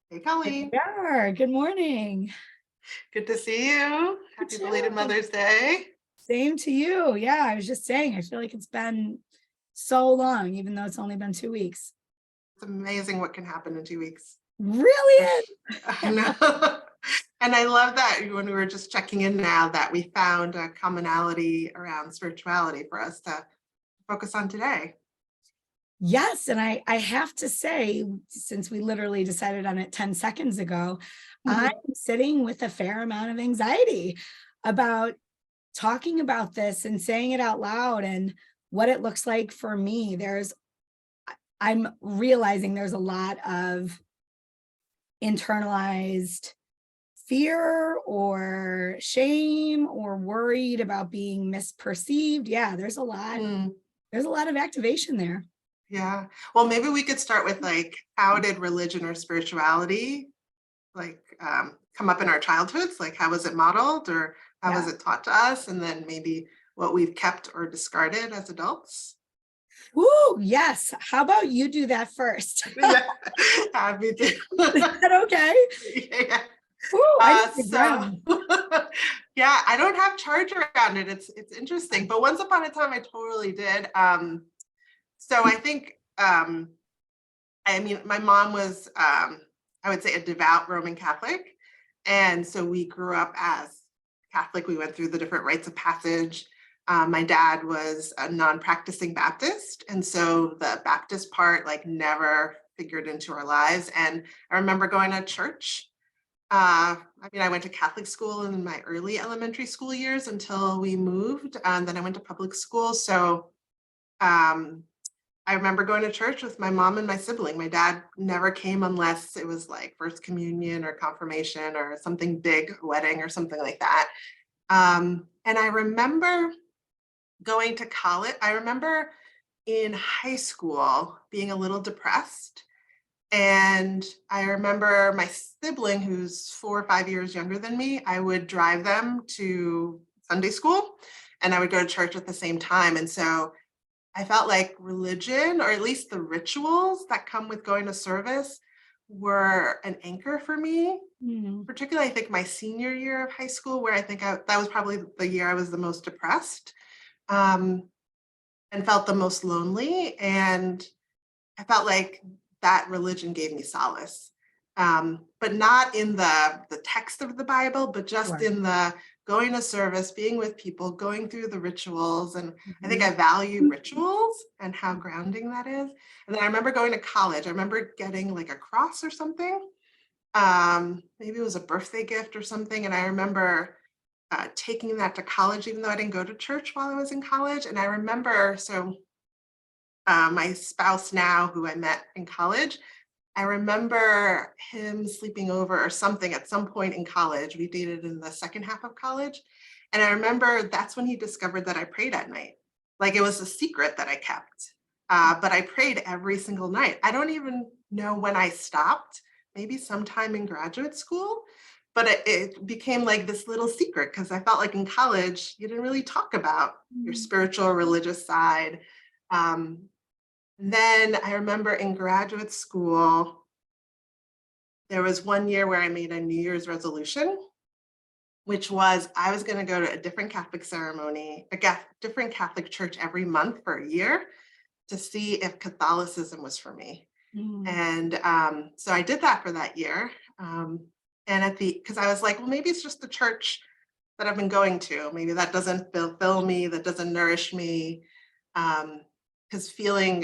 Hey, Here Colleen. we are. Good morning. Good to see you. You Happy belated too. Mother's Day. Same to you. Yeah, I was just saying, I feel like it's been so long, even though it's only been 2 weeks. It's amazing what can happen in 2 weeks. Really There's- is. I know. And I love that when we were just checking in now that we found a commonality around spirituality for us to focus on today. Yes, and I have to say, since we literally decided on it 10 seconds ago, I'm Mhm. sitting with a fair amount of anxiety about talking about this and saying it out loud and what it looks like for me. I'm realizing there's a lot of internalized fear or shame or worried about being misperceived. Yeah, Mm, there's a lot of activation there. yeah. Well, maybe we could start with like, how did religion or spirituality come up in our childhoods? Like, how was it modeled or how was Yeah. it taught to us? And then maybe what we've kept or discarded as adults. Woo, yes. How about you do that first? Yeah, happy to. Is that okay? Yeah. Woo, I need to So ground. yeah, I don't have charge around it. It's interesting, but once upon a time I totally did. So I think I mean my mom was I would say a devout Roman Catholic, and so we grew up as Catholic. We went through the different rites of passage. My dad was a non-practicing Baptist, and so the Baptist part like never figured into our lives. And I remember going to church. I mean, I went to Catholic school in my early elementary school years until we moved, and then I went to public school. So um, I remember going to church with my mom and my sibling. My dad never came unless it was like first communion or confirmation or something big, a wedding or something like that. And I remember going to college. I remember in high school being a little depressed. And I remember my sibling, who's 4 or 5 years younger than me, I would drive them to Sunday school and I would go to church at the same time. And so I felt like religion, or at least the rituals that come with going to service, were an anchor for me. Hmm. Particularly, I think my senior year of high school, where I think that was probably the year I was the most depressed, um, and felt the most lonely. And I felt like that religion gave me solace, but not in the text of the Bible, but just Sure. in the going to service, being with people, going through the rituals. And I think Mhm. I value rituals and how grounding that is. And then I remember going to college. I remember getting like a cross or something. Maybe it was a birthday gift or something. And I remember taking that to college, even though I didn't go to church while I was in college. And I remember, so my spouse now, who I met in college, I remember him sleeping over or something at some point in college. We dated in the second half of college. And I remember that's when he discovered that I prayed at night. Like it was a secret that I kept. But I prayed every single night. I don't even know when I stopped, maybe sometime in graduate school. But it became like this little secret because I felt like in college, you didn't really talk about your Mm. spiritual, religious side. Um, then I remember in graduate school, there was one year where I made a New Year's resolution, which was I was going to go to a different Catholic ceremony, different Catholic church every month for a year to see if Catholicism was for me. Mm. And so I did that for that year. And because I was like, well, maybe it's just the church that I've been going to. Maybe that doesn't fulfill me, that doesn't nourish me. Because feeling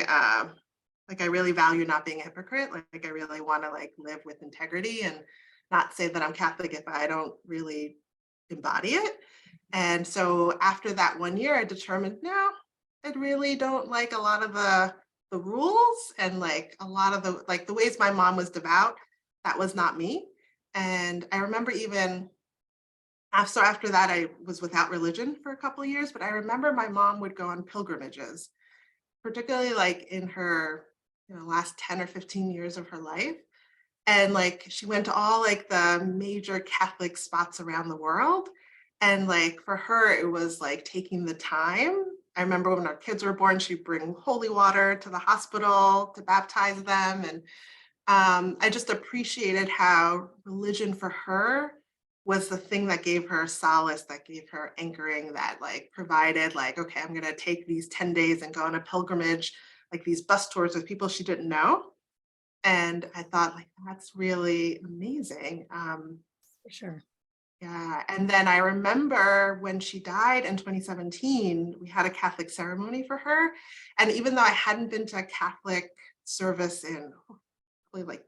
like I really value not being a hypocrite. Like I really want to like live with integrity and not say that I'm Catholic if I don't really embody it. And so after that one year, I determined no, I really don't like a lot of the rules and like a lot of the ways my mom was devout. That was not me. And I remember even after that, I was without religion for a couple of years. But I remember my mom would go on pilgrimages, particularly like in her last 10 or 15 years of her life. And like she went to all like the major Catholic spots around the world. And like for her, it was like taking the time. I remember when our kids were born, she'd bring holy water to the hospital to baptize them. And I just appreciated how religion for her was the thing that gave her solace, that gave her anchoring, that like provided like, okay, I'm gonna take these 10 days and go on a pilgrimage, like these bus tours with people she didn't know. And I thought like, that's really amazing. For sure. Yeah, and then I remember when she died in 2017, we had a Catholic ceremony for her. And even though I hadn't been to a Catholic service in probably like,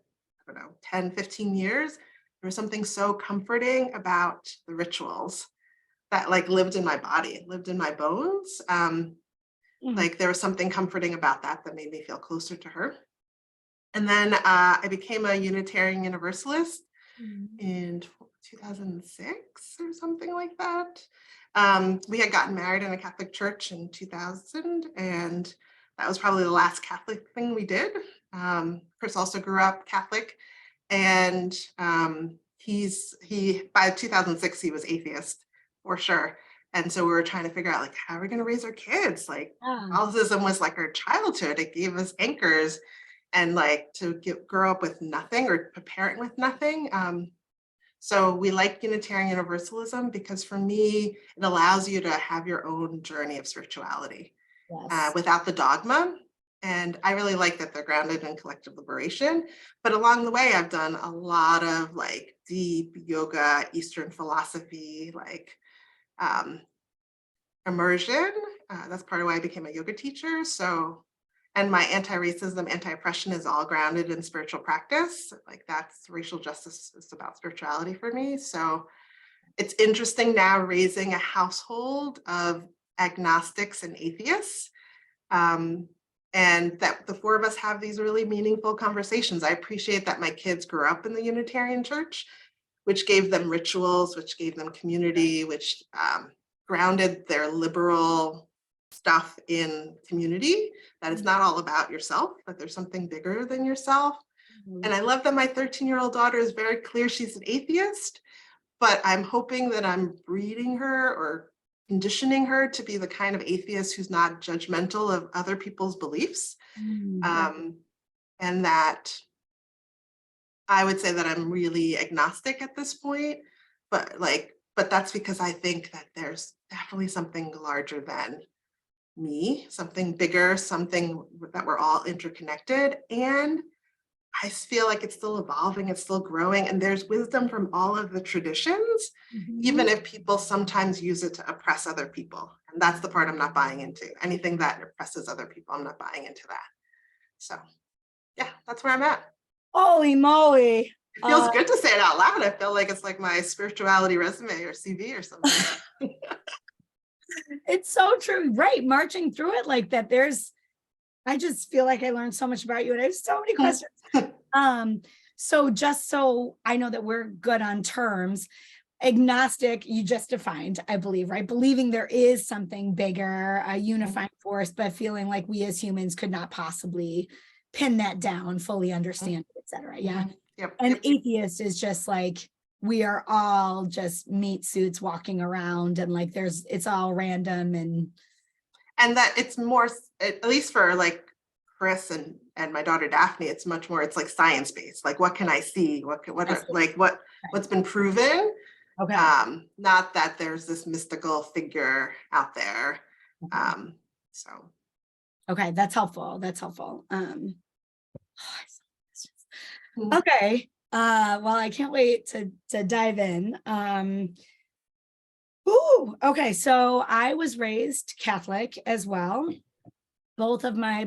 I don't know, 10, 15 years, there was something so comforting about the rituals that like lived in my body, lived in my bones. Mm. Like there was something comforting about that that made me feel closer to her. And then I became a Unitarian Universalist Mm. in 2006 or something like that. We had gotten married in a Catholic church in 2000, and that was probably the last Catholic thing we did. Chris also grew up Catholic, and he by 2006 he was atheist for sure. And so we were trying to figure out like how are we going to raise our kids? Like Yeah. Catholicism was like our childhood. It gave us anchors, and like to grow up with nothing or a parent with nothing. So we like Unitarian Universalism because for me, it allows you to have your own journey of spirituality Yes. without the dogma. And I really like that they're grounded in collective liberation. But along the way, I've done a lot of like deep yoga, Eastern philosophy, like um, immersion. That's part of why I became a yoga teacher. So, and my anti-racism, anti-oppression is all grounded in spiritual practice. Like that's racial justice is about spirituality for me. So it's interesting now raising a household of agnostics and atheists. And that the four of us have these really meaningful conversations. I appreciate that my kids grew up in the Unitarian Church, which gave them rituals, which gave them community, which grounded their liberal stuff in community, that it's not all about yourself, that there's something bigger than yourself. Mhm. And I love that my 13-year-old daughter is very clear she's an atheist, but I'm hoping that I'm breeding her or conditioning her to be the kind of atheist who's not judgmental of other people's beliefs. Yeah. And that I would say that I'm really agnostic at this point, but that's because I think that there's definitely something larger than me, something bigger, something that we're all interconnected. And I feel like it's still evolving, it's still growing, and there's wisdom from all of the traditions, even Mhm. if people sometimes use it to oppress other people. And that's the part I'm not buying into. Anything that oppresses other people, I'm not buying into that. So yeah, that's where I'm at. Holy moly. It feels good to say it out loud. I feel like it's like my spirituality resume or CV or something. It's so true. Right. Marching through it like that. I just feel like I learned so much about you and I have so many questions. So just so I know that we're good on terms, agnostic, you just defined, I believe, right? Believing there is something bigger, a unifying force, but feeling like we as humans could not possibly pin that down, fully understand, et cetera. Yeah. Yep. And Yep. atheist is just like, we are all just meat suits walking around and like it's all random And that it's more, at least for like Chris and my daughter Daphne, it's much more, it's like science based. Like what can I see? What's been proven? okay. Not that there's this mystical figure out there. So Okay, that's helpful. That's helpful. mm, Okay. Well, I can't wait to dive in. Ooh, okay. So I was raised Catholic as well. Both of my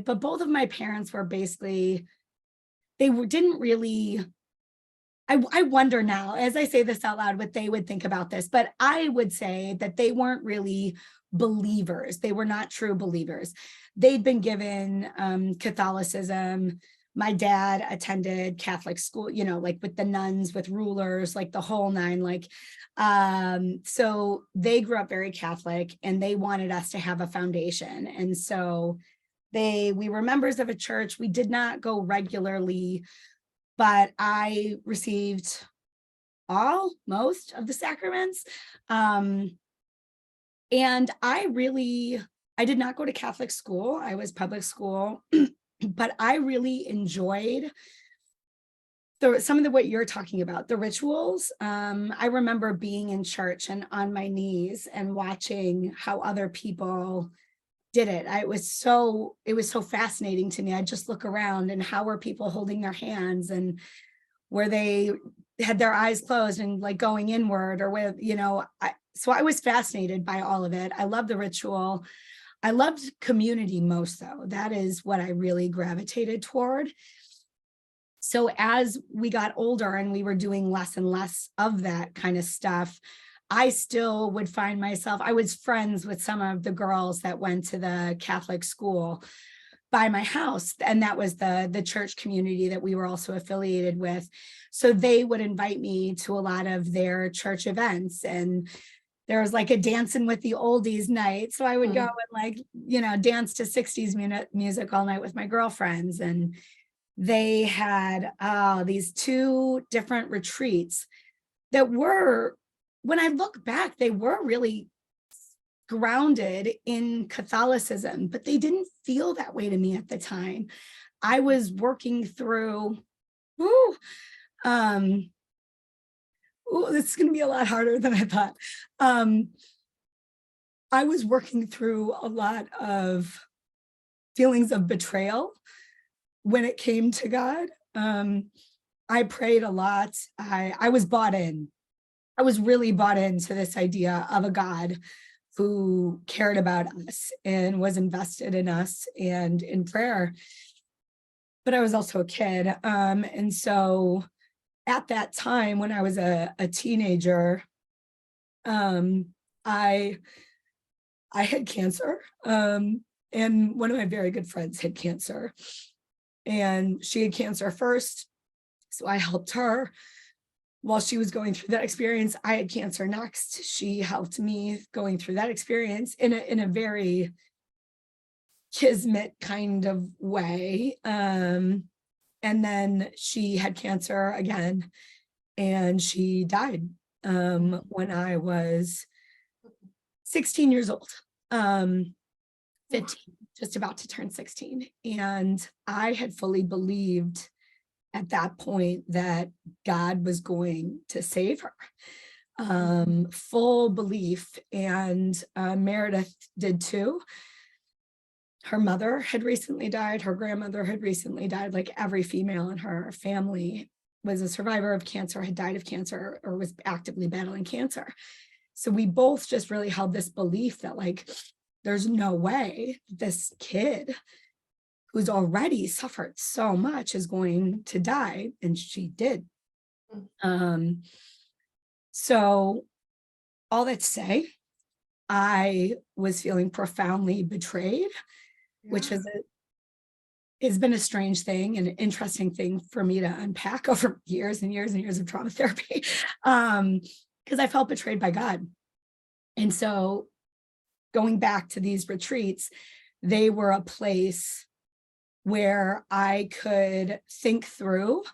parents were basically, didn't really, I wonder now, as I say this out loud, what they would think about this, but I would say that they weren't really believers. They were not true believers. They'd been given Catholicism. My dad attended Catholic school, like with the nuns, with rulers, like the whole nine, so they grew up very Catholic and they wanted us to have a foundation. And so we were members of a church. We did not go regularly, but I received most of the sacraments. And I did not go to Catholic school. I was public school, but I really enjoyed some of the what you're talking about, the rituals. I remember being in church and on my knees and watching how other people did it. It was so fascinating to me. I just look around and how were people holding their hands, and where they had their eyes closed and like going inward, or with, so I was fascinated by all of it. I love the ritual. I loved community most though. That is what I really gravitated toward. So as we got older and we were doing less and less of that kind of stuff, I still would find myself, I was friends with some of the girls that went to the Catholic school by my house. And that was the church community that we were also affiliated with. So they would invite me to a lot of their church events, and there was like a dancing with the oldies night. So I would go and like, dance to 60s music all night with my girlfriends. And they had these 2 different retreats that were, when I look back, they were really grounded in Catholicism, but they didn't feel that way to me at the time. I was working through, this is going to be a lot harder than I thought. I was working through a lot of feelings of betrayal when it came to God. I prayed a lot. I was bought in. I was really bought into this idea of a God who cared about us and was invested in us and in prayer. But I was also a kid. And so at that time, when I was a teenager, I had cancer. And one of my very good friends had cancer. And she had cancer first. So I helped her while she was going through that experience. I had cancer next. She helped me going through that experience in a very kismet kind of way. And then she had cancer again, and she died when I was 16 years old, 15, just about to turn 16. And I had fully believed at that point that God was going to save her. Full belief. And Meredith did too. Her mother had recently died. Her grandmother had recently died. Like every female in her family was a survivor of cancer, had died of cancer, or was actively battling cancer. So we both just really held this belief that like, there's no way this kid who's already suffered so much is going to die. And she did. So all that to say, I was feeling profoundly betrayed, which has been a strange thing and an interesting thing for me to unpack over years and years and years of trauma therapy, because I felt betrayed by God. And so going back to these retreats, they were a place where I could think through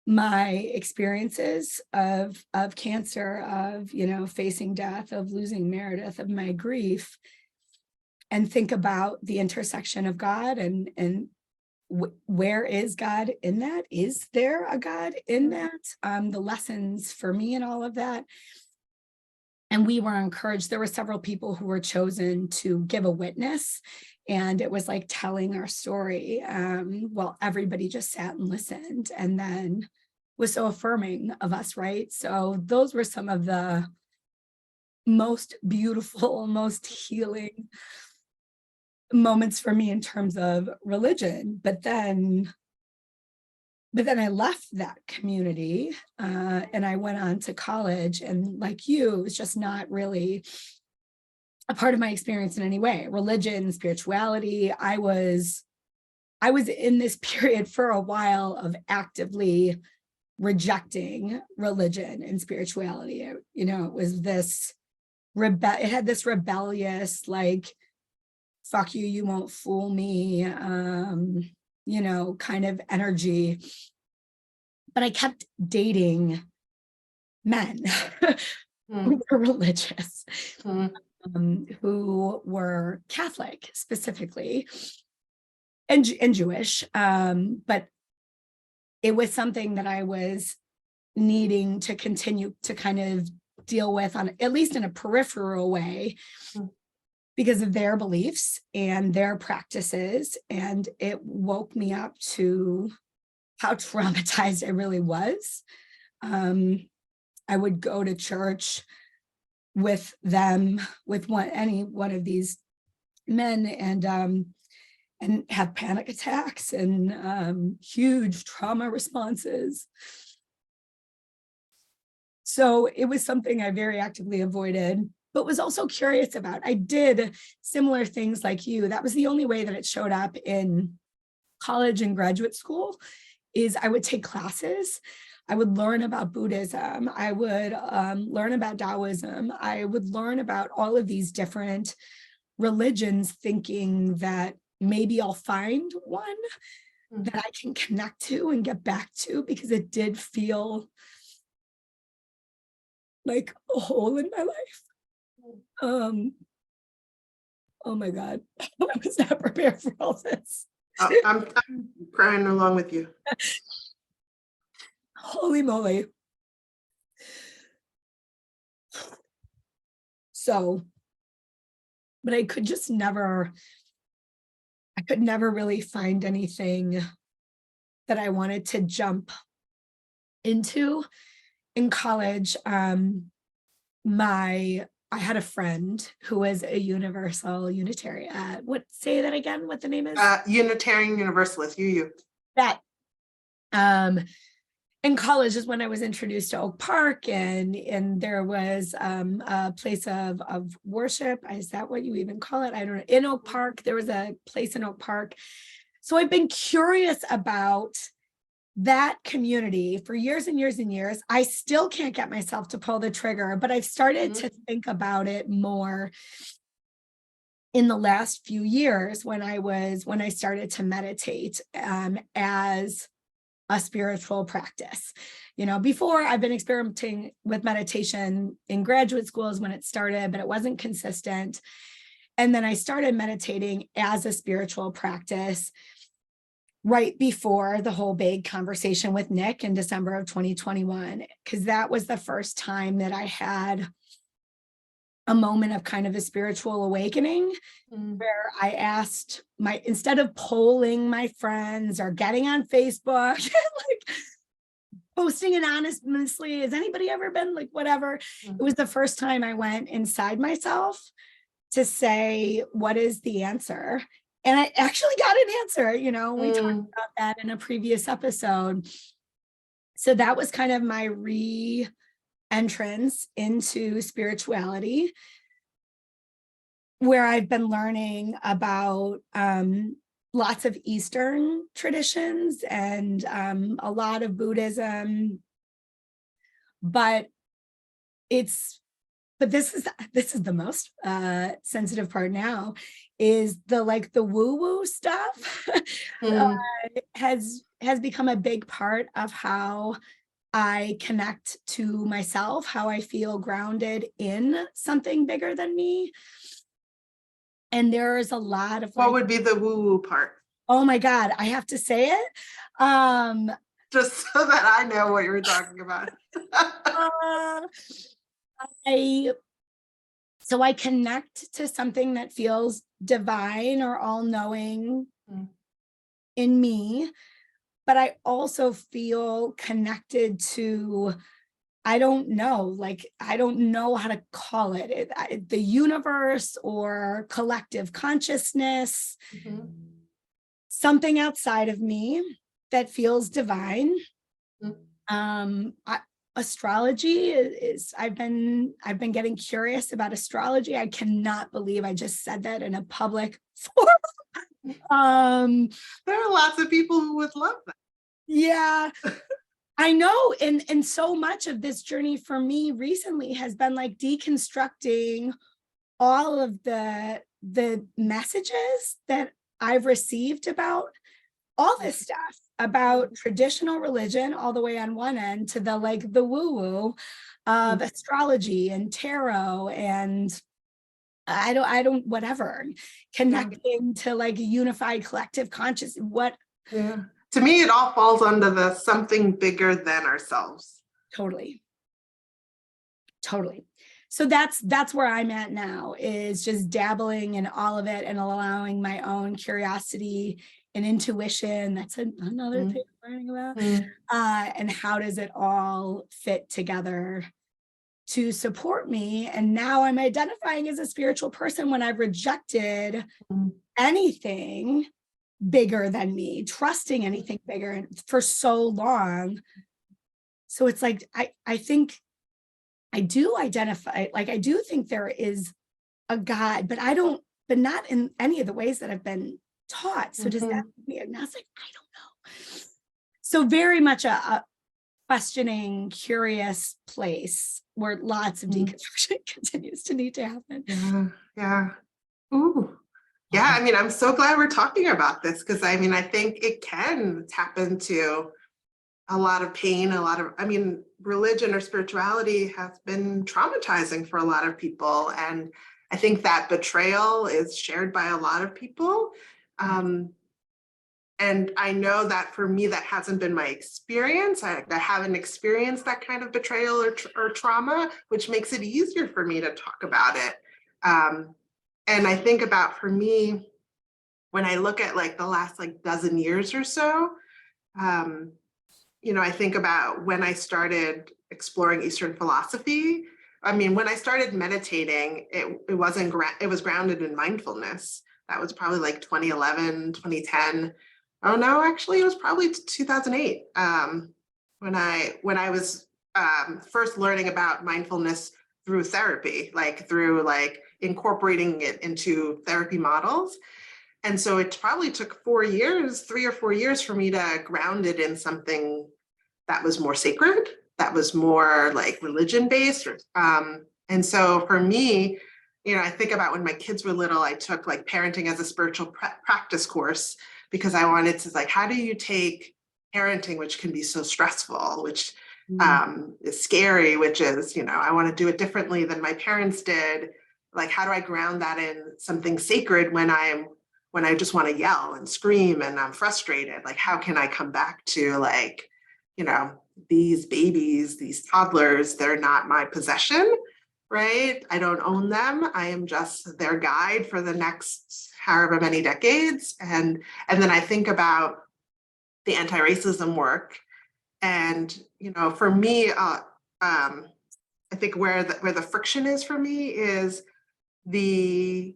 my experiences of cancer, of, facing death, of losing Meredith, of my grief, and think about the intersection of God and where is God in that? Is there a God in that? The lessons for me and all of that. And we were encouraged. There were several people who were chosen to give a witness, and it was like telling our story. Well, everybody just sat and listened, and then was so affirming of us, right? So those were some of the most beautiful, most healing moments for me in terms of religion. But then I left that community and I went on to college, and like you, it was just not really a part of my experience in any way. Religion, spirituality, I was in this period for a while of actively rejecting religion and spirituality. It was this it had this rebellious, like, fuck you, you won't fool me, kind of energy. But I kept dating men who were religious, who were Catholic specifically, and Jewish, but it was something that I was needing to continue to kind of deal with on at least in a peripheral way because of their beliefs and their practices. And it woke me up to how traumatized I really was. I would go to church with them, with any one of these men, and have panic attacks and huge trauma responses. So it was something I very actively avoided, but was also curious about. I did similar things like you. That was the only way that it showed up in college and graduate school, is I would take classes. I would learn about Buddhism. I would learn about Taoism. I would learn about all of these different religions, thinking that maybe I'll find one that I can connect to and get back to, because it did feel like a hole in my life. Oh my God, I was not prepared for all this. I'm crying along with you. Holy moly. So, but I could never really find anything that I wanted to jump into. In college, I had a friend who was a universal Unitarian. Say that again, what the name is? Unitarian Universalist, you. That. In college is when I was introduced to Oak Park, and there was a place of worship. Is that what you even call it? I don't know. In Oak Park, there was a place in Oak Park. So I've been curious about that community for years and years and years. I still can't get myself to pull the trigger, but I've started to think about it more in the last few years when I started to meditate as a spiritual practice. Before, I've been experimenting with meditation in graduate schools when it started, but it wasn't consistent. And then I started meditating as a spiritual practice right before the whole big conversation with Nick in December of 2021, because that was the first time that I had a moment of kind of a spiritual awakening, where I asked instead of polling my friends or getting on Facebook, like posting anonymously, has anybody ever been like, whatever? It was the first time I went inside myself to say, what is the answer? And I actually got an answer. We talked about that in a previous episode. So that was kind of my re-entrance into spirituality, where I've been learning about lots of Eastern traditions and a lot of Buddhism. But this is the most sensitive part now, is the woo-woo stuff has become a big part of how I connect to myself, how I feel grounded in something bigger than me. And there is a lot of what would be the woo-woo part? Oh my God, I have to say it. Just so that I know what you're talking about. So I connect to something that feels divine or all-knowing in me, but I also feel connected to, I don't know how to call it, the universe or collective consciousness, something outside of me that feels divine. Astrology is I've been getting curious about astrology. I cannot believe I just said that in a public forum. There are lots of people who would love that. Yeah, I know. And so much of this journey for me recently has been like deconstructing all of the messages that I've received about all this stuff, about traditional religion all the way on one end to the woo-woo of astrology and tarot and I don't whatever, connecting to like a unified collective consciousness. to me, it all falls under the something bigger than ourselves. Totally. Totally. So that's where I'm at now, is just dabbling in all of it and allowing my own curiosity and intuition. That's another thing I'm learning about. And how does it all fit together to support me? And now I'm identifying as a spiritual person when I've rejected anything bigger than me, trusting anything bigger for so long. So it's like, I think I do identify, like, I do think there is a God, but but not in any of the ways that I've been taught. So does that make me agnostic? I don't know. So very much a questioning, curious place where lots of deconstruction continues to need to happen. Yeah. Ooh. Yeah, I mean, I'm so glad we're talking about this, because I mean, I think it can tap into a lot of pain, I mean, religion or spirituality has been traumatizing for a lot of people. And I think that betrayal is shared by a lot of people. And I know that for me, that hasn't been my experience. I haven't experienced that kind of betrayal or trauma, which makes it easier for me to talk about it. And I think about, for me, when I look at like the last like dozen years or so, you know, I think about when I started exploring Eastern philosophy. I mean, when I started meditating, it was grounded in mindfulness. That was probably like 2011, 2010. Oh no, actually, it was probably 2008 when I was first learning about mindfulness through therapy, like through like incorporating it into therapy models. And so it probably took 3 or 4 years for me to ground it in something that was more sacred, that was more like religion based. And so for me, you know, I think about when my kids were little, I took like parenting as a spiritual practice course, because I wanted to, like, how do you take parenting, which can be so stressful, which is scary, which is, you know, I want to do it differently than my parents did. Like, how do I ground that in something sacred when I just want to yell and scream and I'm frustrated? Like, how can I come back to, like, you know, these babies, these toddlers, they're not my possession, right? I don't own them. I am just their guide for the next however many decades. And then I think about the anti-racism work. And, you know, for me, I think where the friction is for me is the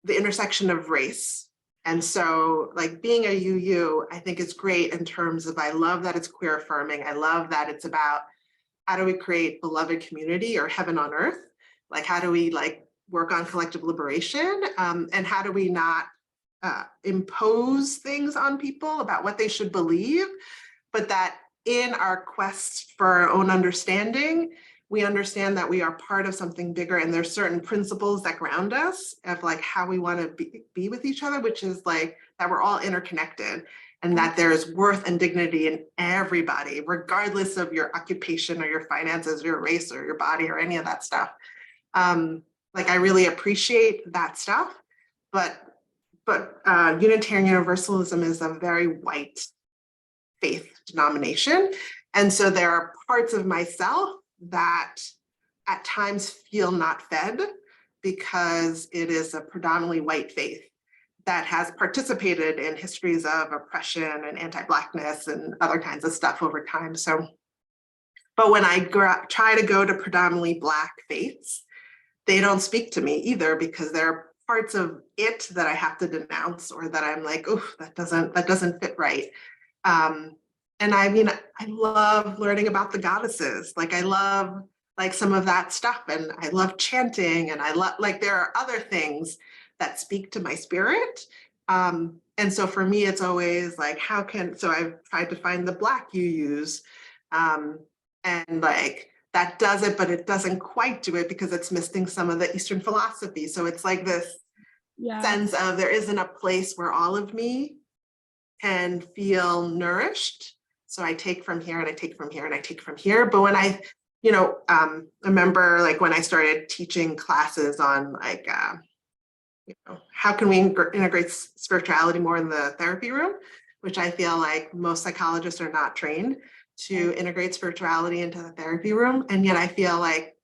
intersection of race. And so, like, being a UU, I think is great in terms of, I love that it's queer affirming. I love that it's about how do we create beloved community or heaven on earth? Like, how do we like work on collective liberation? And how do we not impose things on people about what they should believe, but that in our quest for our own understanding, we understand that we are part of something bigger, and there's certain principles that ground us of like how we want to be with each other, which is like that we're all interconnected, and that there's worth and dignity in everybody, regardless of your occupation or your finances, your race or your body or any of that stuff. Like, I really appreciate that stuff, but Unitarian Universalism is a very white faith denomination. And so there are parts of myself that at times feel not fed, because it is a predominantly white faith that has participated in histories of oppression and anti-Blackness and other kinds of stuff over time. So, but when I try to go to predominantly Black faiths, they don't speak to me either, because there are parts of it that I have to denounce, or that I'm like, oh, that doesn't fit right. And I mean, I love learning about the goddesses. Like, I love like some of that stuff, and I love chanting, and I love, like, there are other things that speak to my spirit. And so for me, it's always like, so I've tried to find the Black UUs, and like, that does it, but it doesn't quite do it because it's missing some of the Eastern philosophy. So it's like this sense of there isn't a place where all of me can feel nourished. So I take from here and I take from here and I take from here. But when I remember like when I started teaching classes on like, how can we integrate spirituality more in the therapy room, which I feel like most psychologists are not trained to integrate spirituality into the therapy room. And yet I feel like,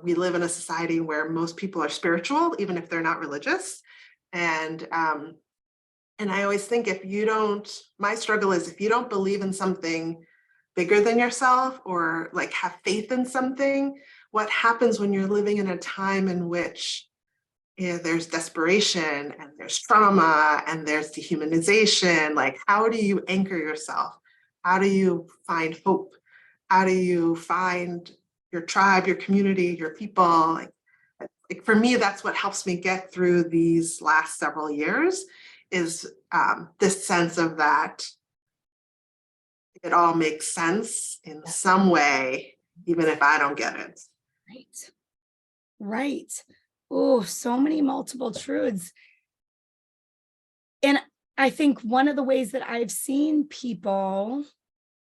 we live in a society where most people are spiritual, even if they're not religious. And I always think my struggle is if you don't believe in something bigger than yourself or like have faith in something, what happens when you're living in a time in which there's desperation and there's trauma and there's dehumanization? Like, how do you anchor yourself? How do you find hope? How do you find your tribe, your community, your people? Like for me, that's what helps me get through these last several years is this sense of that it all makes sense in some way, even if I don't get it. Right. Right. Oh, so many multiple truths. And I think one of the ways that I've seen people,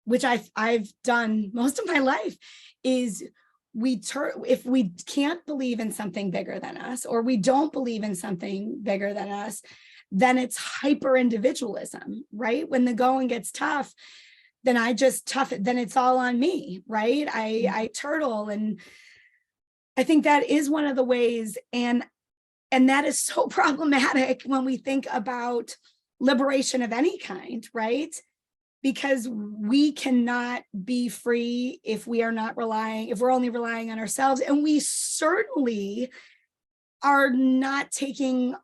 which I've done most of my life, is if we can't believe in something bigger than us, or we don't believe in something bigger than us, then it's hyper individualism, right? When the going gets tough, then I just tough it, then it's all on me, right? I turtle. And I think that is one of the ways, and that is so problematic when we think about liberation of any kind, right? Because we cannot be free if we're only relying on ourselves. And we certainly are not taking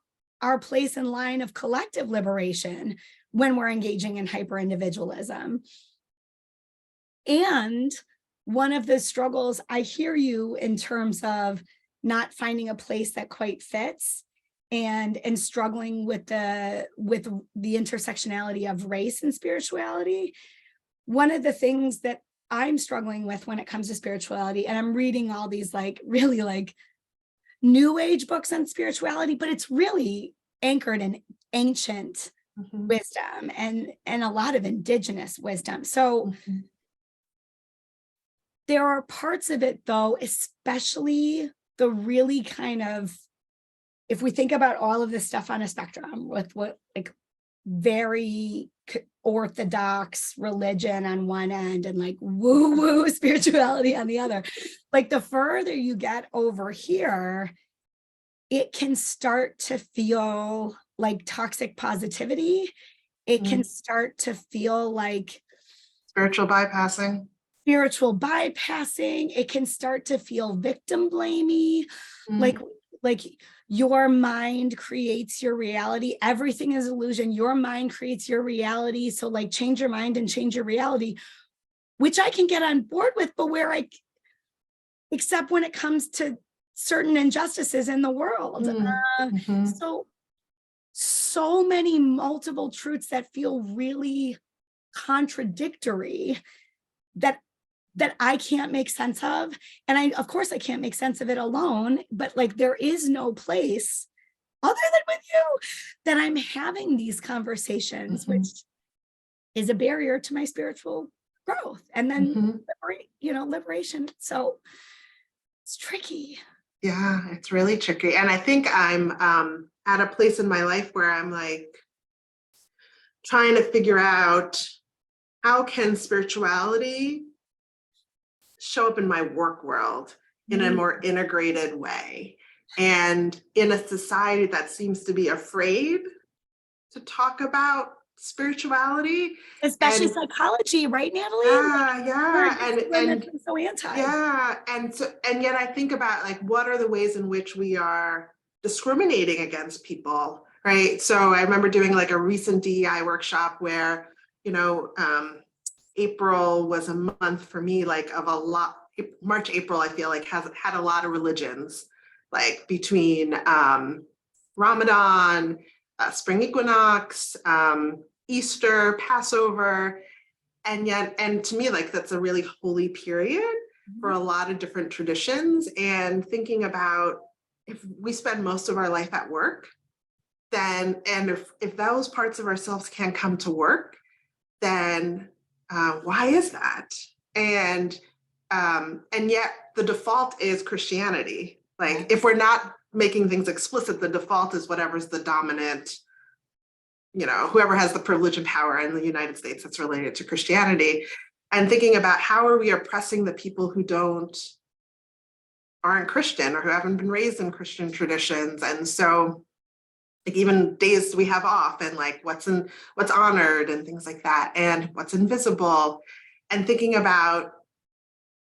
our place in line of collective liberation when we're engaging in hyper individualism. And one of the struggles, I hear you in terms of not finding a place that quite fits, and struggling with the intersectionality of race and spirituality. One of the things that I'm struggling with when it comes to spirituality, and I'm reading all these like really like new age books on spirituality, but it's really anchored in ancient wisdom and a lot of indigenous wisdom. So there are parts of it though, especially the really kind of, if we think about all of this stuff on a spectrum with what like very orthodox religion on one end and like woo-woo spirituality on the other, like the further you get over here, it can start to feel like toxic positivity. It can start to feel like spiritual bypassing. It can start to feel victim blamey, like your mind creates your reality. Everything is illusion. Your mind creates your reality. So like change your mind and change your reality, which I can get on board with, but except when it comes to certain injustices in the world. So many multiple truths that feel really contradictory that I can't make sense of. And of course I can't make sense of it alone, but like there is no place other than with you that I'm having these conversations, which is a barrier to my spiritual growth and then liberation. So it's tricky. Yeah, it's really tricky. And I think I'm at a place in my life where I'm like trying to figure out how can spirituality show up in my work world in a more integrated way. And in a society that seems to be afraid to talk about spirituality, especially psychology, right, Nathalie? And so anti. Yeah, and yet I think about like what are the ways in which we are discriminating against people, right? So I remember doing like a recent DEI workshop where April was a month for me, like of a lot. March, April, I feel like has had a lot of religions, like between Ramadan, spring equinox, Easter, Passover, and to me, like that's a really holy period for a lot of different traditions. And thinking about if we spend most of our life at work, then if those parts of ourselves can't come to work, then why is that? And yet the default is Christianity. Like if we're not making things explicit, the default is whatever's the dominant, whoever has the privilege and power in the United States that's related to Christianity, and thinking about how are we oppressing the people who aren't Christian or who haven't been raised in Christian traditions. And so like even days we have off and like what's honored and things like that, and what's invisible, and thinking about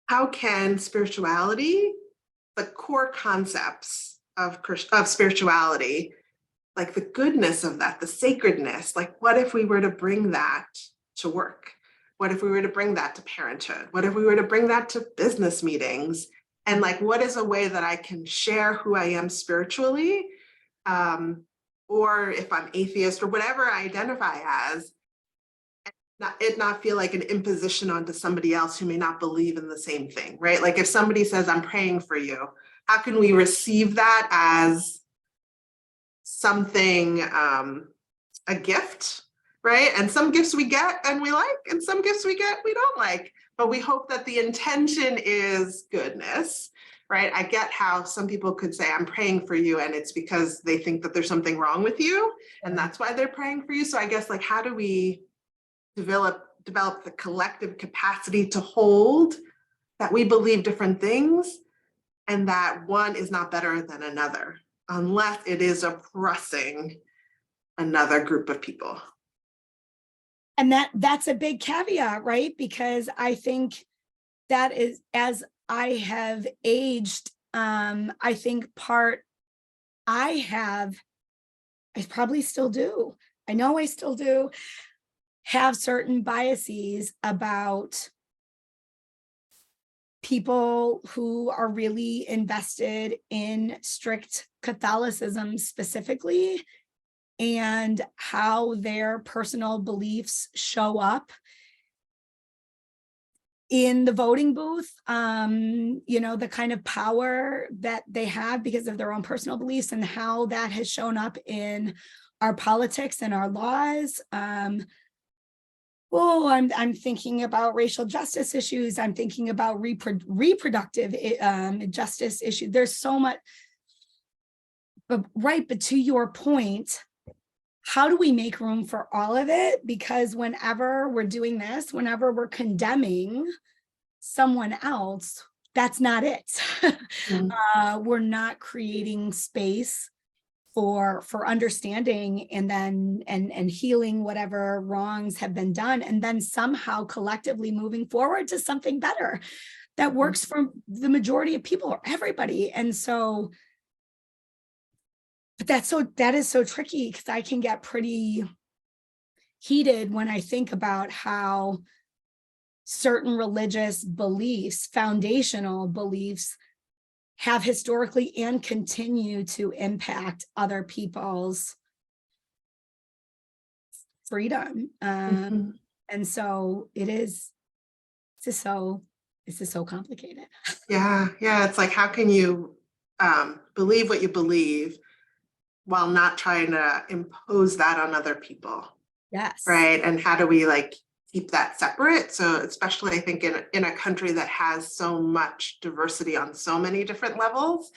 how can spirituality, the core concepts of spirituality, like the goodness of that, the sacredness, like what if we were to bring that to work? What if we were to bring that to parenthood? What if we were to bring that to business meetings? And like, what is a way that I can share who I am spiritually? Or if I'm atheist or whatever I identify as, not feel like an imposition onto somebody else who may not believe in the same thing, right? Like if somebody says, I'm praying for you, how can we receive that as something, a gift, right? And some gifts we get and we like, and some gifts we get we don't like, but we hope that the intention is goodness, right? I get how some people could say, I'm praying for you, and it's because they think that there's something wrong with you, and that's why they're praying for you. So I guess like, how do we develop the collective capacity to hold that we believe different things and that one is not better than another, unless it is oppressing another group of people. And that's a big caveat, right? Because I think that is, as I have aged, I think I probably still do. I know I still do have certain biases about people who are really invested in strict Catholicism specifically, and how their personal beliefs show up in the voting booth, the kind of power that they have because of their own personal beliefs, and how that has shown up in our politics and our laws. I'm thinking about racial justice issues. I'm thinking about reproductive justice issues. There's so much, but to your point, how do we make room for all of it? Because whenever we're doing this, whenever we're condemning someone else, that's not it. We're not creating space for understanding and then and healing whatever wrongs have been done, and then somehow collectively moving forward to something better that works for the majority of people or everybody. And so, but that is so tricky, because I can get pretty heated when I think about how certain religious beliefs, foundational beliefs, have historically and continue to impact other people's freedom. And so it's just so complicated. Yeah. It's like, how can you believe what you believe while not trying to impose that on other people? Yes. Right. And how do we like keep that separate? So especially I think in a country that has so much diversity on so many different levels,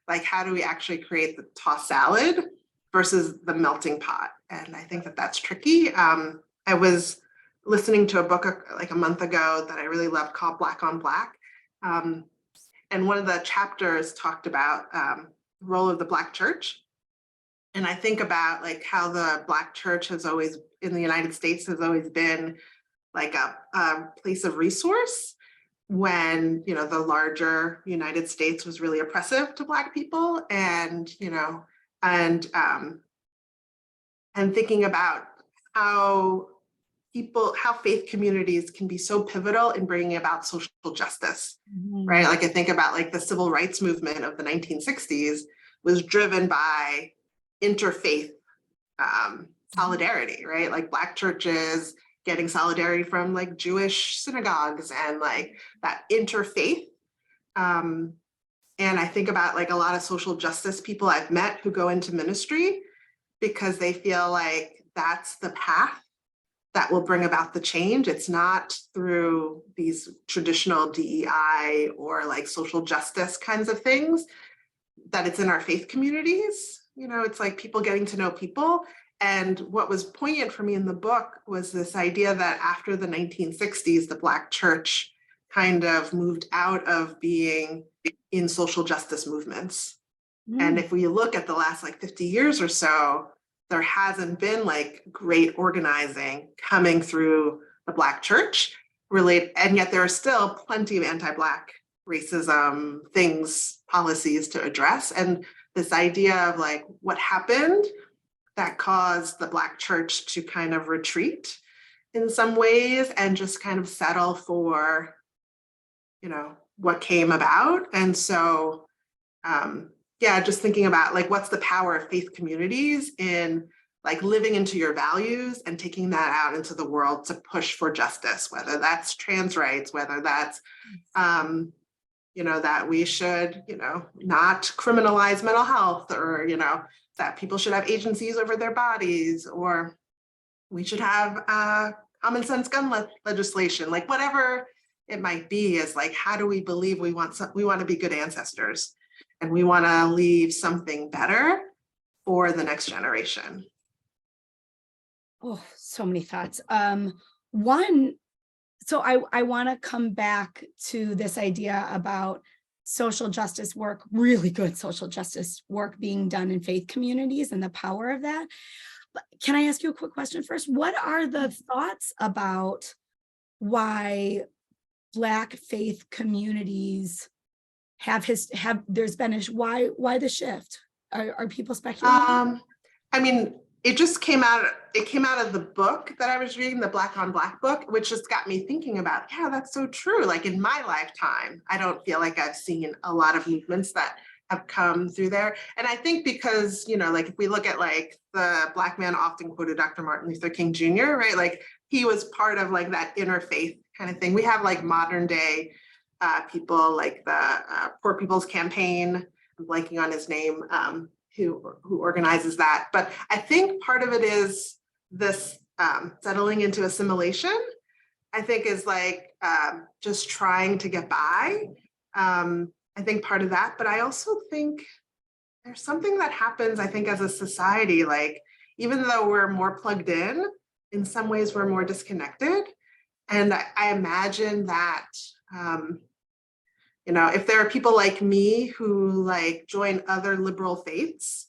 like how do we actually create the tossed salad versus the melting pot? And I think that that's tricky. I was listening to a book like a month ago that I really loved called Black on Black. And one of the chapters talked about the role of the Black church. And I think about like how the Black church has always, in the United States, has always been like a place of resource when, the larger United States was really oppressive to Black people. And, and thinking about how faith communities can be so pivotal in bringing about social justice, right? Like I think about like the civil rights movement of the 1960s was driven by interfaith solidarity, right? Like Black churches getting solidarity from like Jewish synagogues and like that interfaith. And I think about like a lot of social justice people I've met who go into ministry because they feel like that's the path that will bring about the change. It's not through these traditional DEI or like social justice kinds of things, that it's in our faith communities. You know, it's like people getting to know people. And what was poignant for me in the book was this idea that after the 1960s, the Black church kind of moved out of being in social justice movements. And if we look at the last like 50 years or so, there hasn't been like great organizing coming through the Black church, and yet there are still plenty of anti-Black racism things, policies to address. And this idea of like what happened that caused the Black church to kind of retreat in some ways and just kind of settle for, you know, what came about. And so, yeah, just thinking about like, what's the power of faith communities in like living into your values and taking that out into the world to push for justice, whether that's trans rights, whether that's, you know, that we should, you know, not criminalize mental health, or, you know, that people should have agencies over their bodies, or we should have common sense gun legislation, like whatever it might be, is like, how do we believe we want to be good ancestors and we want to leave something better for the next generation? Oh, so many thoughts. One, so I want to come back to this idea about social justice work, really good social justice work being done in faith communities and the power of that. But can I ask you a quick question first? What are the thoughts about why Black faith communities have there's been why the shift? Are people speculating? I mean, it came out of the book that I was reading, the Black on Black book, which just got me thinking about, yeah, that's so true. Like in my lifetime, I don't feel like I've seen a lot of movements that have come through there. And I think because, you know, like if we look at like the Black man often quoted Dr. Martin Luther King Jr., right? Like he was part of like that interfaith kind of thing. We have like modern day people like the Poor People's Campaign, I'm blanking on his name, who organizes that. But I think part of it is this settling into assimilation, I think is like just trying to get by. I think part of that, but I also think there's something that happens, I think, as a society, like even though we're more plugged in some ways we're more disconnected. And I imagine that, you know, if there are people like me who like join other liberal faiths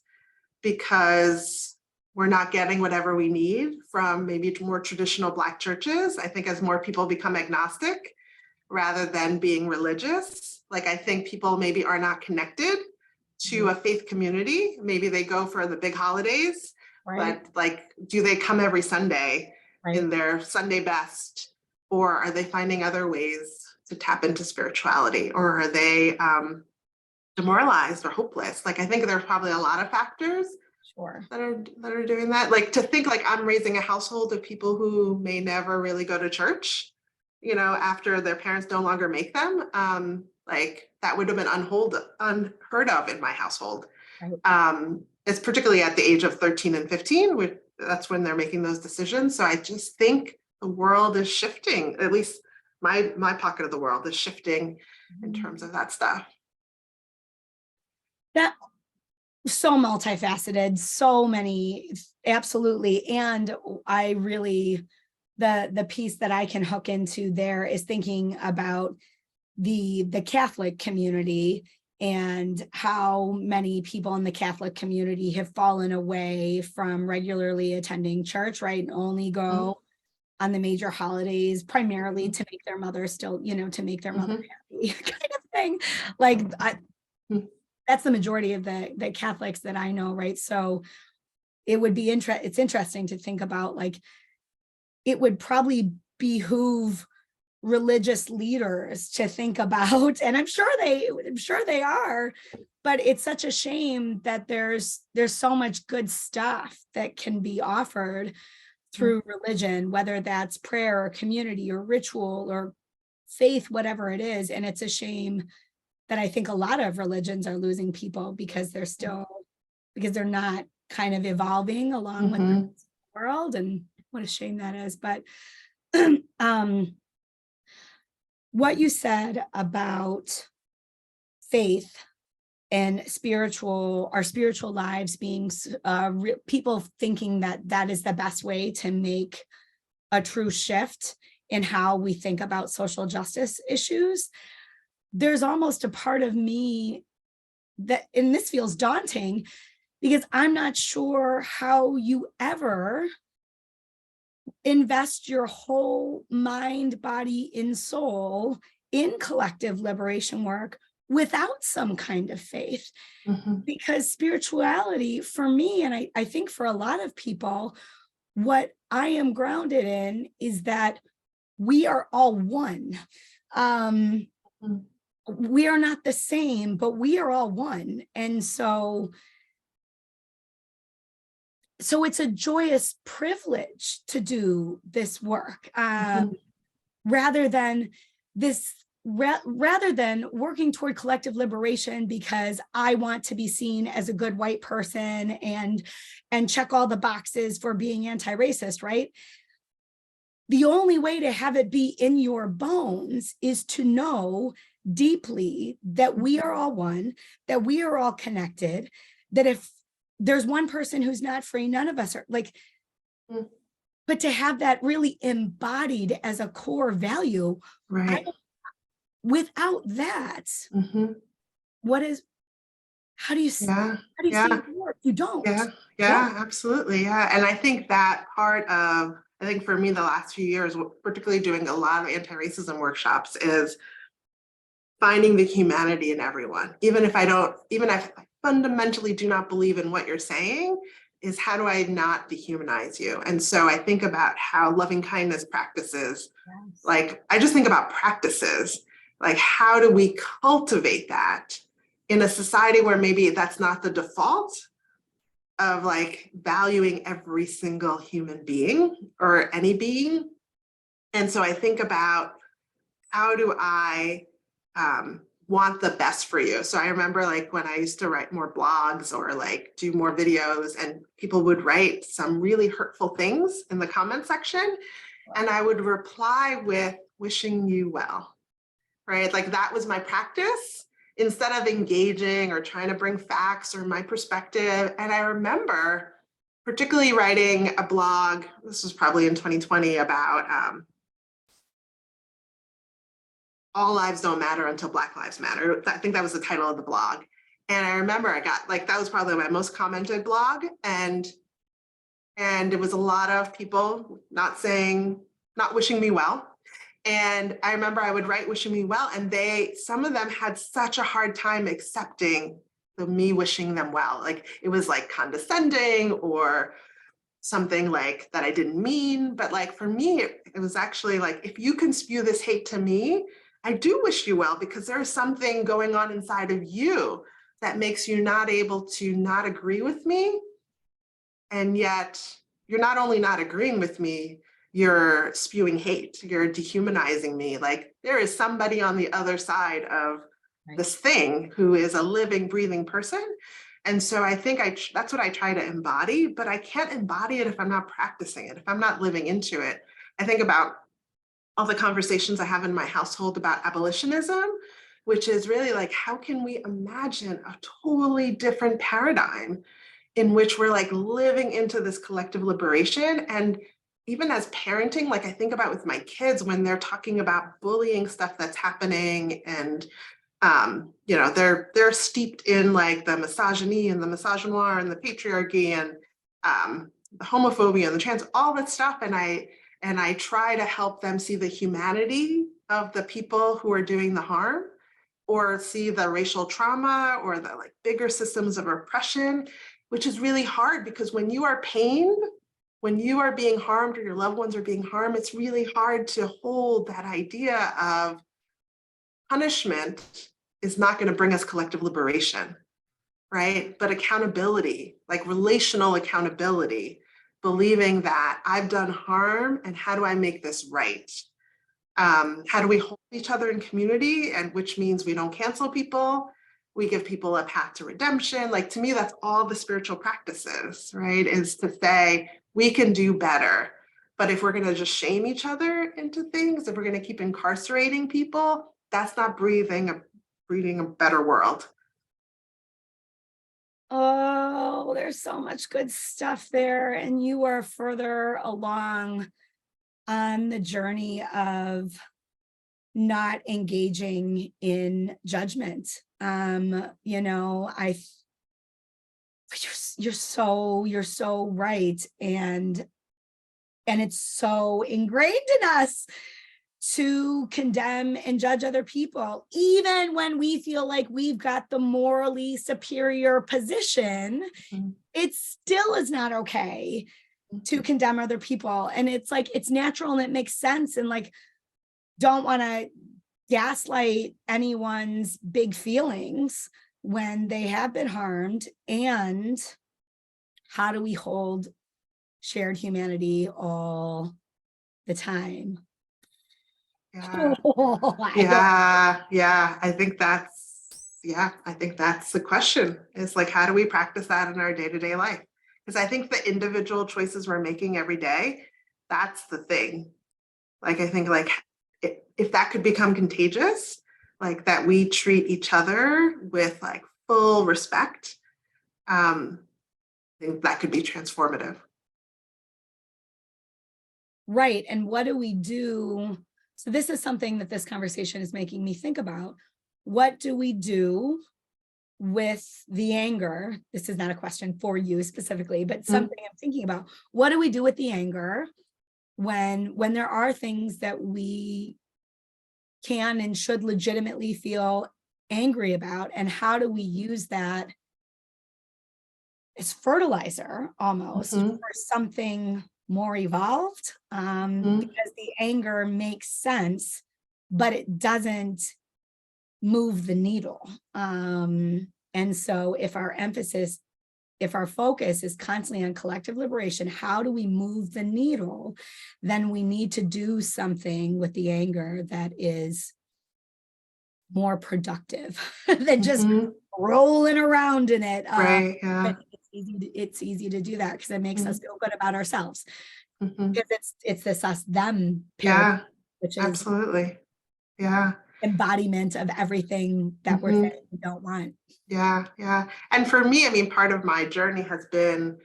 because we're not getting whatever we need from maybe more traditional Black churches, I think as more people become agnostic rather than being religious, like I think people maybe are not connected to a faith community. Maybe they go for the big holidays, right, but like, do they come every Sunday in their Sunday best? Or are they finding other ways to tap into spirituality? Or are they demoralized or hopeless? Like, I think there's probably a lot of factors that are doing that. Like to think like I'm raising a household of people who may never really go to church, you know, after their parents no longer make them, like that would have been unheard of in my household. It's particularly at the age of 13 and 15, that's when they're making those decisions. So I just think the world is shifting, at least my pocket of the world is shifting in terms of that stuff. That so multifaceted, so many, absolutely. And I really, the piece that I can hook into there is thinking about the Catholic community and how many people in the Catholic community have fallen away from regularly attending church, right? And only go on the major holidays, primarily to make their mother still, you know, to make their mother happy kind of thing. Like that's the majority of the Catholics that I know, right? So it would be it's interesting to think about, like, it would probably behoove religious leaders to think about, and I'm sure they are, but it's such a shame that there's so much good stuff that can be offered through religion, whether that's prayer or community or ritual or faith, whatever it is. And it's a shame that I think a lot of religions are losing people because they're not kind of evolving along with the world. And what a shame that is. But what you said about faith and our spiritual lives being people thinking that that is the best way to make a true shift in how we think about social justice issues. There's almost a part of me that, and this feels daunting, because I'm not sure how you ever invest your whole mind, body, and soul in collective liberation work without some kind of faith. Mm-hmm. Because spirituality for me, and I think for a lot of people, what I am grounded in is that we are all one. We are not the same, but we are all one. And so it's a joyous privilege to do this work, rather than working toward collective liberation because I want to be seen as a good white person and check all the boxes for being anti-racist, right? The only way to have it be in your bones is to know deeply that we are all one, that we are all connected, that if there's one person who's not free, none of us are, like, but to have that really embodied as a core value, Right. Without that, how do you see it work? You don't. Yeah, absolutely. Yeah. And I think that part of, I think for me, the last few years, particularly doing a lot of anti-racism workshops, is finding the humanity in everyone. Even if I fundamentally do not believe in what you're saying, is how do I not dehumanize you? And so I think about how loving kindness practices, like, I just think about practices, like, how do we cultivate that in a society where maybe that's not the default of like valuing every single human being or any being. And so I think about, how do I want the best for you? So I remember like when I used to write more blogs or like do more videos, and people would write some really hurtful things in the comment section, and I would reply with wishing you well, right? Like that was my practice, instead of engaging or trying to bring facts or my perspective. And I remember particularly writing a blog, this was probably in 2020, about all lives don't matter until Black lives matter. I think that was the title of the blog. And I remember I got like, that was probably my most commented blog. And it was a lot of people not wishing me well. And I remember I would write wishing me well, and some of them had such a hard time accepting me wishing them well. Like it was like condescending or something like that I didn't mean. But like for me, it was actually like, if you can spew this hate to me, I do wish you well, because there is something going on inside of you that makes you not able to not agree with me. And yet you're not only not agreeing with me, you're spewing hate, you're dehumanizing me. Like there is somebody on the other side of this thing who is a living, breathing person. And so I think that's what I try to embody, but I can't embody it if I'm not practicing it, if I'm not living into it. I think about all the conversations I have in my household about abolitionism, which is really like, how can we imagine a totally different paradigm in which we're like living into this collective liberation? And even as parenting, like I think about with my kids when they're talking about bullying stuff that's happening, and they're steeped in like the misogyny and the misogynoir and the patriarchy and the homophobia and the trans, all that stuff. And I try to help them see the humanity of the people who are doing the harm, or see the racial trauma or the like bigger systems of oppression, which is really hard, because when you are pained, when you are being harmed or your loved ones are being harmed, it's really hard to hold that idea of punishment is not going to bring us collective liberation, right? But accountability, like relational accountability, believing that I've done harm and how do I make this right? How do we hold each other in community? And which means we don't cancel people. We give people a path to redemption. Like to me, that's all the spiritual practices, right? Is to say, we can do better. But if we're going to just shame each other into things, if we're going to keep incarcerating people, that's not breathing a better world. Oh, there's so much good stuff there. And you are further along on the journey of not engaging in judgment. You know, you're so right. And it's so ingrained in us to condemn and judge other people, even when we feel like we've got the morally superior position. Mhm. It still is not okay to condemn other people. And it's like, it's natural and it makes sense. And like, don't want to gaslight anyone's big feelings when they have been harmed. And how do we hold shared humanity all the time? Yeah. I don't. Yeah. I think that's the question, is like, how do we practice that in our day-to-day life? Because I think the individual choices we're making every day, that's the thing. Like, I think like if that could become contagious, like that we treat each other with like full respect, I think that could be transformative. Right. And what do we do? So this is something that this conversation is making me think about. What do we do with the anger? This is not a question for you specifically, but something I'm thinking about. What do we do with the anger when there are things that we can and should legitimately feel angry about? And how do we use that as fertilizer almost Mhm. for something more evolved? Because the anger makes sense, but it doesn't move the needle. And so if our focus is constantly on collective liberation, how do we move the needle? Then we need to do something with the anger that is more productive than just rolling around in it. Right. Yeah. But it's easy to do that because it makes us feel good about ourselves. Mhm. Because it's this us them paradigm, Yeah. which is Absolutely. Yeah. embodiment of everything that we're saying we don't want. Yeah, yeah. And for me, I mean, part of my journey has been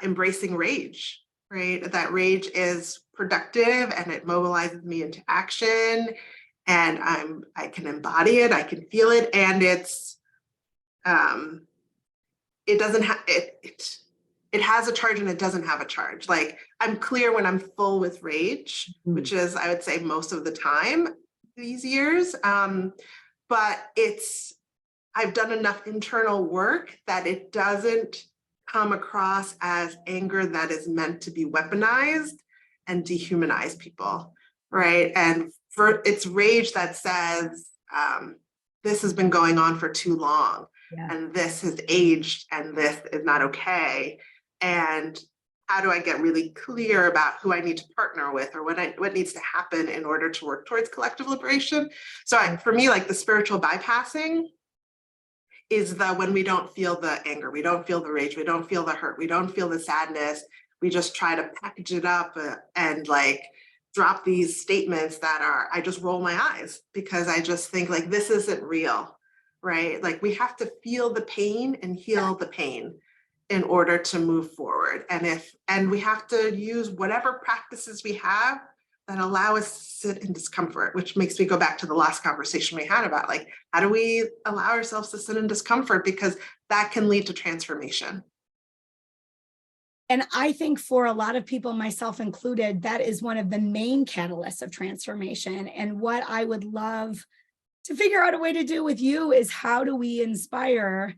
embracing rage, right? That rage is productive and it mobilizes me into action, and I can embody it, I can feel it, and um it doesn't have it has a charge and it doesn't have a charge. Like, I'm clear when I'm full with rage, which is, I would say, most of the time these years. But I've done enough internal work that it doesn't come across as anger that is meant to be weaponized and dehumanize people, right? And it's rage that says, this has been going on for too long, Yeah. and this has aged, and this is not okay. And how do I get really clear about who I need to partner with, or what needs to happen in order to work towards collective liberation? So for me, like, the spiritual bypassing is when we don't feel the anger, we don't feel the rage, we don't feel the hurt, we don't feel the sadness. We just try to package it up and like drop these statements that I just roll my eyes because I just think like, this isn't real, right? Like, we have to feel the pain and heal the pain in order to move forward. And we have to use whatever practices we have that allow us to sit in discomfort, which makes me go back to the last conversation we had about like, how do we allow ourselves to sit in discomfort? Because that can lead to transformation. And I think for a lot of people, myself included, that is one of the main catalysts of transformation. And what I would love to figure out a way to do with you is, how do we inspire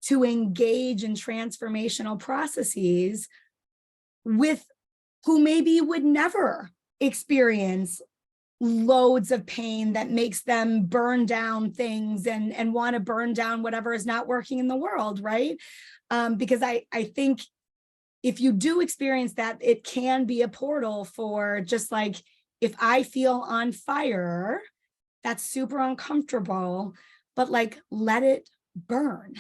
to engage in transformational processes with who maybe would never experience loads of pain that makes them burn down things and want to burn down whatever is not working in the world, right? Because I think if you do experience that, it can be a portal for, just like, if I feel on fire, that's super uncomfortable, but like, let it burn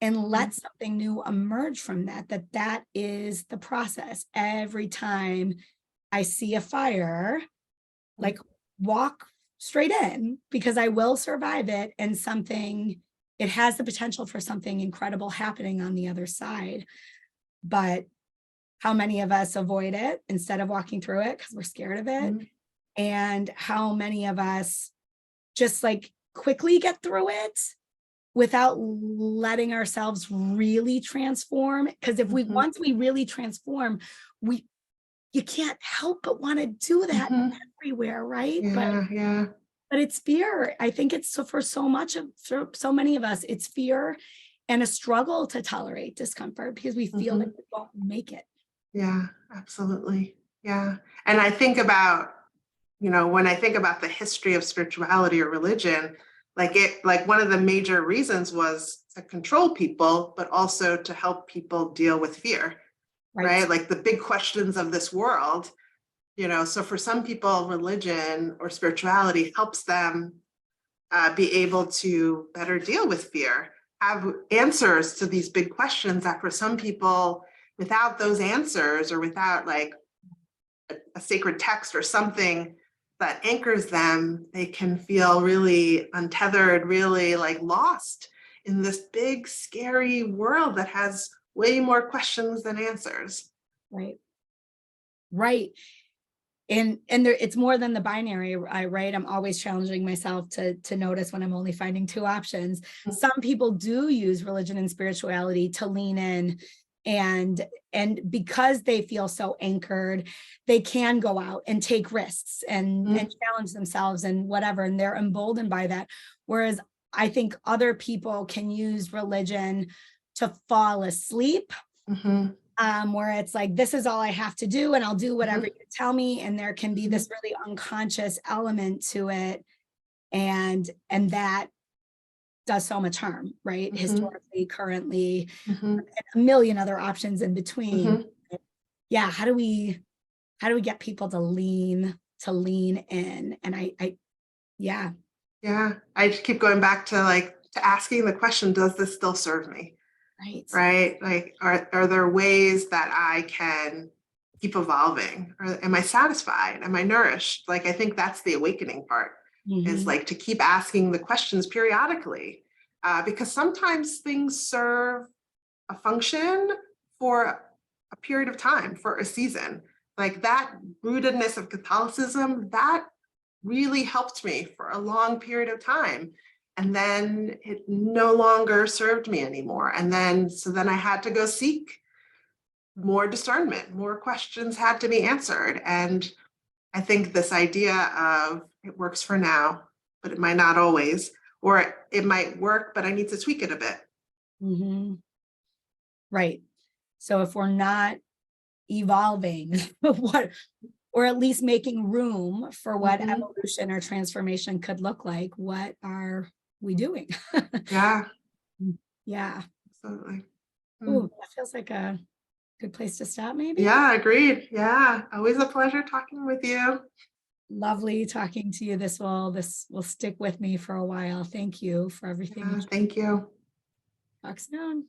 and let something new emerge from that is the process. Every time I see a fire, like, walk straight in, because I will survive it, and something it has the potential for something incredible happening on the other side. But how many of us avoid it instead of walking through it because we're scared of it? Mhm. And how many of us just like quickly get through it without letting ourselves really transform? Because if Mhm. once we really transform, you can't help but want to do that Mhm. everywhere, right? Yeah, yeah. But it's fear. I think it's for so many of us, it's fear and a struggle to tolerate discomfort because we feel like Mhm. we won't make it. Yeah, absolutely. Yeah. And I think about, when I think about the history of spirituality or religion, like one of the major reasons was to control people, but also to help people deal with fear, Right. right? Like the big questions of this world, so for some people, religion or spirituality helps them be able to better deal with fear, have answers to these big questions that for some people, without those answers or without like a sacred text or something that anchors them, they can feel really untethered, really like lost in this big, scary world that has way more questions than answers. Right. Right. And there, it's more than the binary, right? I'm always challenging myself to notice when I'm only finding two options. Some people do use religion and spirituality to lean in, and because they feel so anchored, they can go out and take risks and challenge themselves and whatever, and they're emboldened by that. Whereas I think other people can use religion to fall asleep, Mhm. where it's like, this is all I have to do, and I'll do whatever Mhm. you tell me. And there can be this really unconscious element to it. And that does so much harm, right? Mhm. Historically, currently, Mhm. a million other options in between. Mhm. Yeah. How do we get people to lean in? And yeah, Yeah, I just keep going back to to asking the question, does this still serve me? right. Right? Like, are there ways that I can keep evolving? Or am I satisfied? Am I nourished? Like, I think that's the awakening part, is Mhm. like to keep asking the questions periodically, because sometimes things serve a function for a period of time, for a season. Like that rootedness of Catholicism, that really helped me for a long period of time. And then it no longer served me anymore. So then I had to go seek more discernment, more questions had to be answered. And I think this idea of it works for now, but it might not always, or it might work, but I need to tweak it a bit. Mhm. Right. So if we're not evolving, what, or at least making room for what Mhm. evolution or transformation could look like, what are we doing? Yeah, Yeah. absolutely. Mm. Ooh, that feels like a good place to stop, maybe. Yeah, agreed. Yeah, always a pleasure talking with you. Lovely talking to you. This will stick with me for a while. Thank you for everything. Thank you. Talk soon.